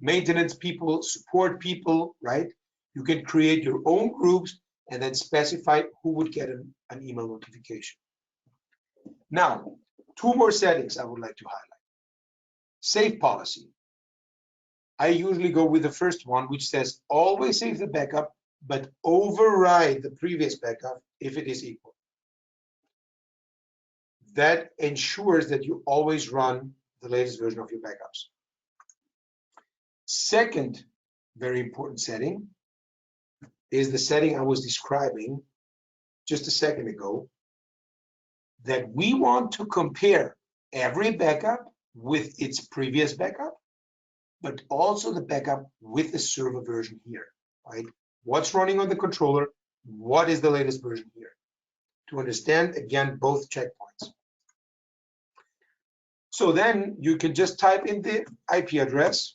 maintenance people, support people, right? You can create your own groups and then specify who would get an email notification. Now, 2 more settings I would like to highlight. Save policy. I usually go with the first one, which says always save the backup, but override the previous backup if it is equal. That ensures that you always run the latest version of your backups. Second very important setting is the setting I was describing just a second ago, that we want to compare every backup with its previous backup, but also the backup with the server version here, right? What's running on the controller? What is the latest version here? To understand, again, both checkpoints. So then you can just type in the IP address,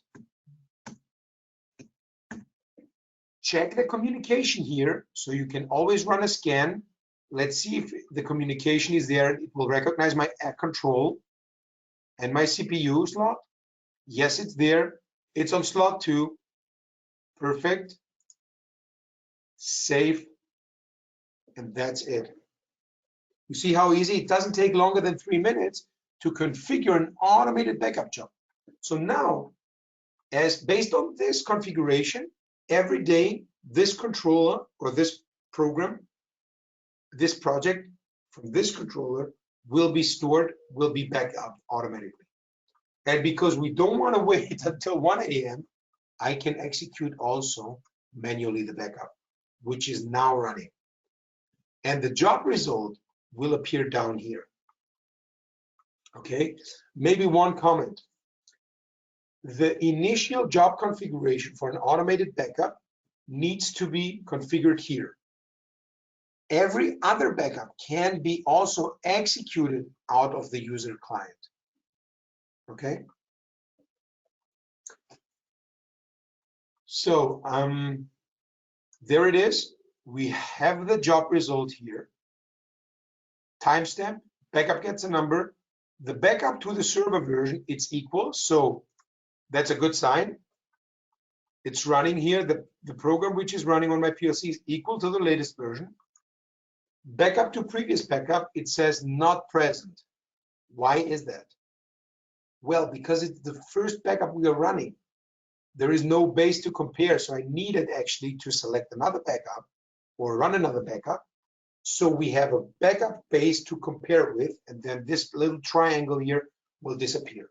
check the communication here, so you can always run a scan. Let's see if the communication is there. It will recognize my control and my CPU slot. Yes, it's there. It's on slot 2. Perfect. Save. And that's it. You see how easy? It doesn't take longer than 3 minutes to configure an automated backup job. So now, as based on this configuration, every day this controller or this program, this project from this controller will be stored, will be backed up automatically. And because we don't want to wait until 1 a.m., I can execute also manually the backup, which is now running. And the job result will appear down here. Okay, maybe one comment. The initial job configuration for an automated backup needs to be configured here. Every other backup can be also executed out of the user client. Okay. So there it is. We have the job result here. Timestamp, backup gets a number. The backup to the server version, it's equal. So that's a good sign. It's running here. The program which is running on my PLC is equal to the latest version. Backup to previous backup, it says not present. Why is that? Well, because it's the first backup we are running. There is no base to compare, so I needed actually to select another backup or run another backup. So we have a backup base to compare with, and then this little triangle here will disappear.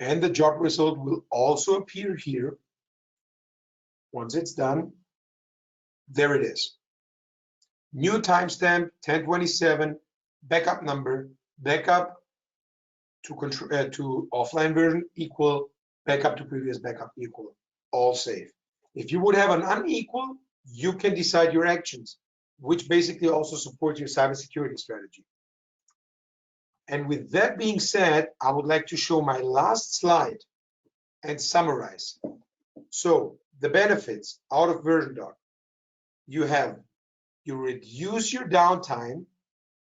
And the job result will also appear here. Once it's done, there it is. New timestamp 1027, backup number, backup to offline version equal, backup to previous backup equal, all safe. If you would have an unequal, you can decide your actions, which basically also supports your cybersecurity strategy. And with that being said, I would like to show my last slide and summarize. So the benefits out of VersionDoc, you reduce your downtime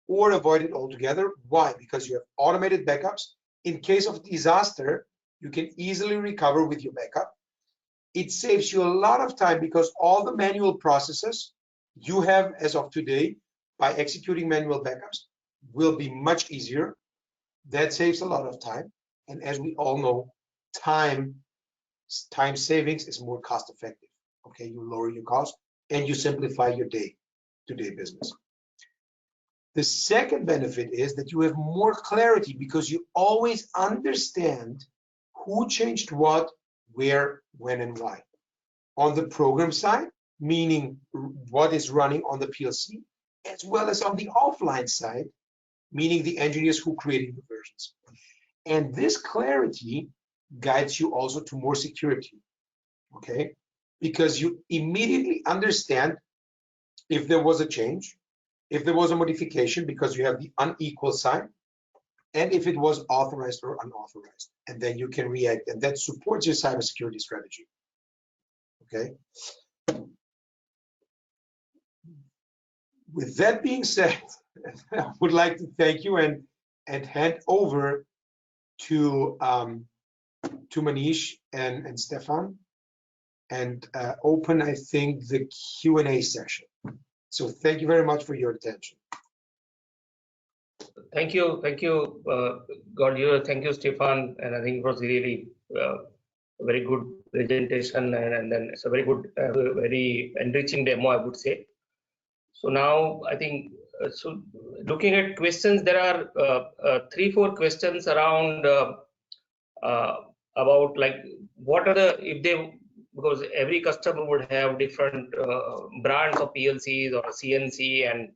or avoid it altogether. Why? Because you have automated backups. In case of disaster, you can easily recover with your backup. It saves you a lot of time because all the manual processes you have as of today by executing manual backups will be much easier. That saves a lot of time. And as we all know, time savings is more cost effective. Okay, you lower your cost and you simplify your day-to-day business. The second benefit is that you have more clarity because you always understand who changed what, where, when, and why. On the program side, meaning what is running on the PLC, as well as on the offline side, meaning the engineers who created the versions. And this clarity guides you also to more security, okay? Because you immediately understand if there was a change, if there was a modification, because you have the unequal sign, and if it was authorized or unauthorized, and then you can react, and that supports your cybersecurity strategy, okay? With that being said, I would like to thank you and hand over to Manish and Stefan, and open, I think, the Q&A session. So thank you very much for your attention. Thank you, Gordio. Thank you, Stefan. And I think it was really a very good presentation, and then it's a very good, very enriching demo, I would say. So now I think, so looking at questions, there are 3-4 questions around about like what are the, if they, because every customer would have different brands of PLCs or CNC and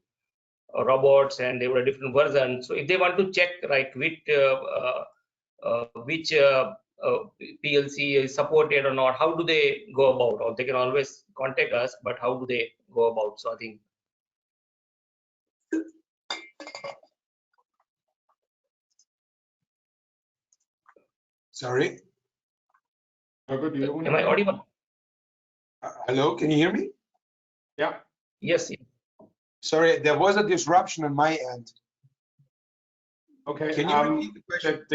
robots, and they were a different version. So if they want to check, right, which PLC is supported or not, how do they go about? Or they can always contact us, but how do they go about? So I think. Sorry. Am I audible? Hello, can you hear me? Yeah. Yes. Sorry, there was a disruption on my end. Okay. Can you repeat the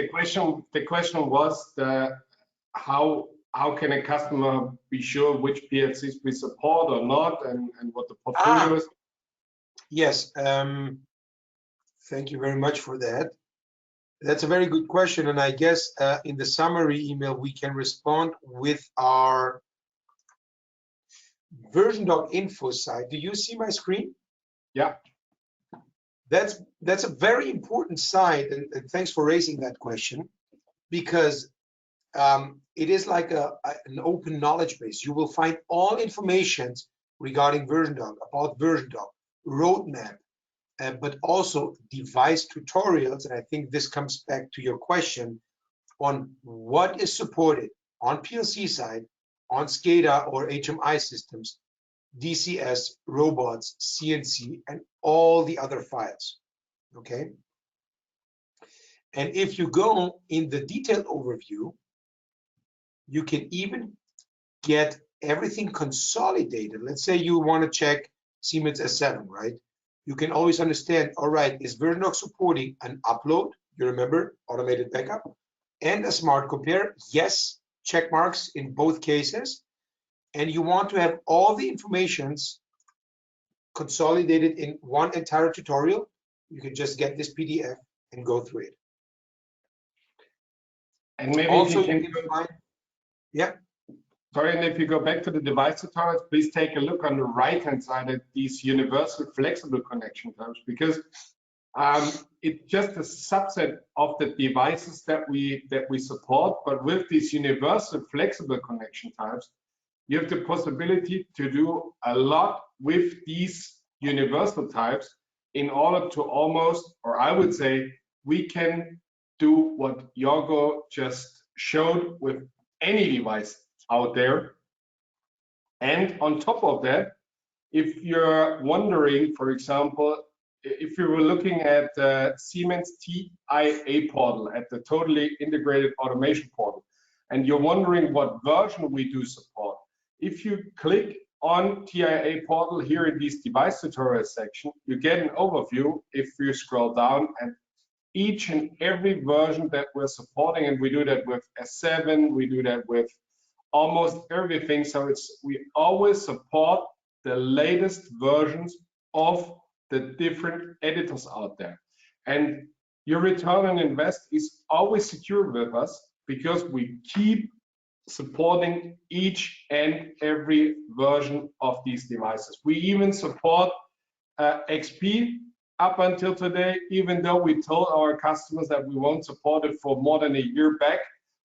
question? The question was how can a customer be sure which PLCs we support or not, and what the portfolio is? Yes. Thank you very much for that. That's a very good question, and I guess in the summary email we can respond with our VersionDoc info site. Do you see my screen? Yeah. That's a very important site, and thanks for raising that question, because it is like an open knowledge base. You will find all information regarding VersionDoc, about VersionDoc, roadmap, but also device tutorials. And I think this comes back to your question on what is supported on PLC side, on SCADA or HMI systems, DCS, robots, CNC, and all the other files, okay? And if you go in the detailed overview, you can even get everything consolidated. Let's say you want to check Siemens S7, right? You can always understand, all right, is VersionDoc supporting an upload? You remember, automated backup, and a smart compare? Yes, check marks in both cases. And you want to have all the informations consolidated in one entire tutorial, you can just get this PDF and go through it. And maybe also you can find, yeah. Sorry, and if you go back to the device tutorials, please take a look on the right-hand side at these universal flexible connection terms, because It's just a subset of the devices that we support, but with these universal flexible connection types, you have the possibility to do a lot with these universal types in order to almost, or I would say, we can do what Jorgo just showed with any device out there. And on top of that, if you're wondering, for example, if you were looking at Siemens TIA portal, at the totally integrated automation portal, and you're wondering what version we do support, if you click on TIA portal here in this device tutorial section, you get an overview if you scroll down, and each and every version that we're supporting, and we do that with S7, we do that with almost everything. So we always support the latest versions of the different editors out there. And your return on invest is always secure with us because we keep supporting each and every version of these devices. We even support XP up until today, even though we told our customers that we won't support it for more than a year back.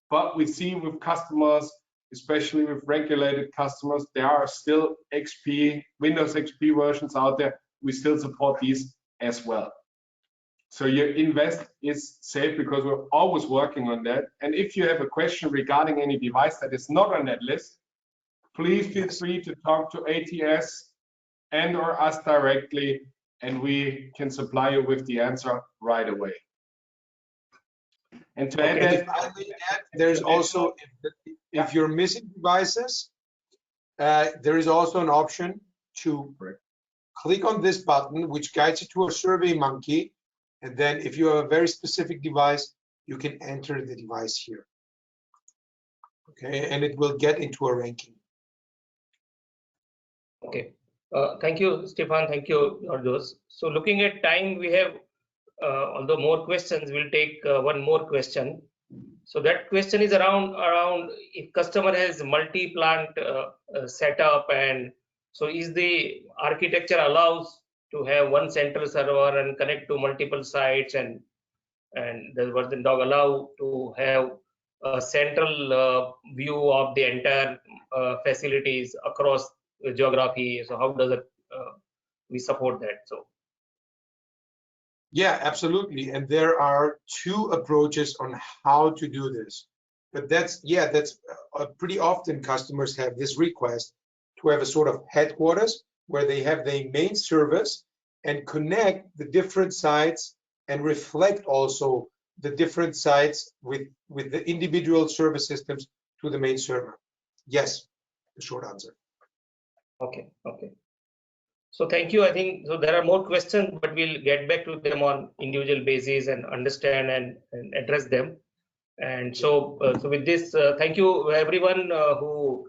But we see with customers, especially with regulated customers, there are still XP, Windows XP versions out there. We still support these as well. So your invest is safe because we're always working on that. And if you have a question regarding any device that is not on that list, please feel free to talk to ATS and or us directly, and we can supply you with the answer right away. And to add that, there's also, if you're missing devices, there is also an option to click on this button, which guides you to a Survey Monkey. And then if you have a very specific device, you can enter the device here. Okay, and it will get into a ranking. Okay. Thank you, Stefan. Thank you, Georgios. So looking at time, we have, although more questions, we'll take one more question. So that question is around if customer has multi-plant setup, and so is the architecture allows to have one central server and connect to multiple sites, and the version dog allow to have a central view of the entire facilities across geography. So how does it we support that? So yeah, absolutely. And there are two approaches on how to do this. But that's pretty often customers have this request to have a sort of headquarters where they have their main service and connect the different sites and reflect also the different sites with the individual service systems to the main server. Yes, the short answer. Okay. So thank you. I think so there are more questions, but we'll get back to them on individual basis and understand and address them. And so, so with this, thank you everyone who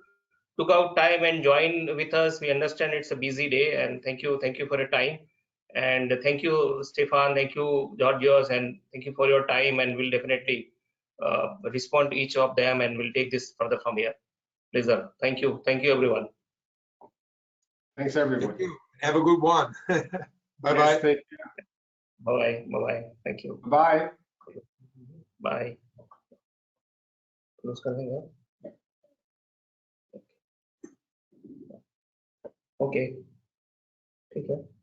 took out time and joined with us. We understand it's a busy day, and thank you for your time. And thank you, Stefan. Thank you, Georgios, and thank you for your time. And we'll definitely respond to each of them, and we'll take this further from here. Pleasure. Thank you, everyone. Thanks, everyone. Thank you. Have a good one. Bye-bye. Yes, Bye-bye. Thank you. Bye. Bye. Close करने का. Okay. ठीक है.